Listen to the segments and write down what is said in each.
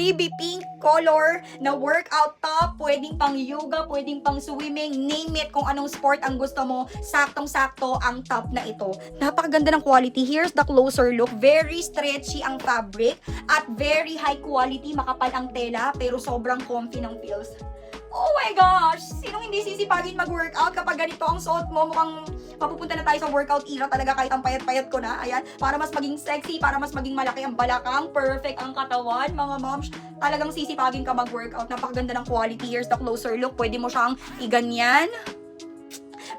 baby pink color na workout top. Pwedeng pang yoga, pwedeng pang swimming, name it, kung anong sport ang gusto mo, saktong-sakto ang top na ito. Napakaganda ng quality. Here's the closer look. Very stretchy ang fabric at very high quality. Makapal ang tela pero sobrang comfy ng feels. Oh my gosh! Sinong hindi sisipagin mag-workout kapag ganito ang suot mo? Mukhang mapupunta na tayo sa workout era talaga kahit ang payat-payat ko na. Ayan, para mas maging sexy, para mas maging malaki ang balakang, perfect ang katawan, mga moms. Talagang sisipagin ka mag-workout. Napakaganda ng quality. Here's the closer look. Pwede mo siyang iganyan.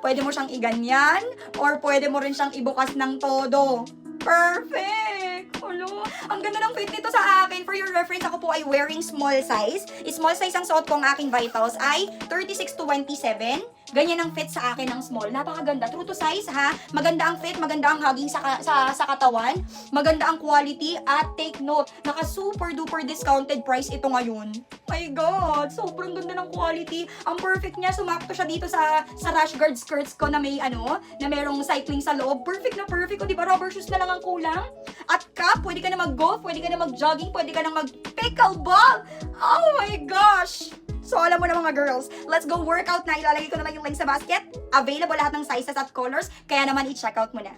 Pwede mo siyang iganyan. Or pwede mo rin siyang ibukas ng todo. Perfect! Hello? Ang ganda ng fit nito sa akin. For your reference, ako po ay wearing small size. Small size ang suot ko, ang aking vitals ay 36 to 27. Ganyan ang fit sa akin ng small. Napakaganda. True to size, ha? Maganda ang fit, maganda ang hugging sa katawan, maganda ang quality, at take note, naka super duper discounted price ito ngayon. My God! Sobrang ganda ng quality. Ang perfect niya. Sumakto siya dito sa rash guard skirts ko na may na merong cycling sa loob. Perfect na perfect. O diba, rubber shoes na lang ang kulang? At cap, pwede ka na mag-golf, pwede ka na mag-jogging, pwede ka na mag-pickleball. Oh my gosh! So, alam mo na mga girls, let's go workout na. Ilalagay ko na lang yung link sa basket. Available lahat ng sizes at colors, kaya naman i-check out mo na.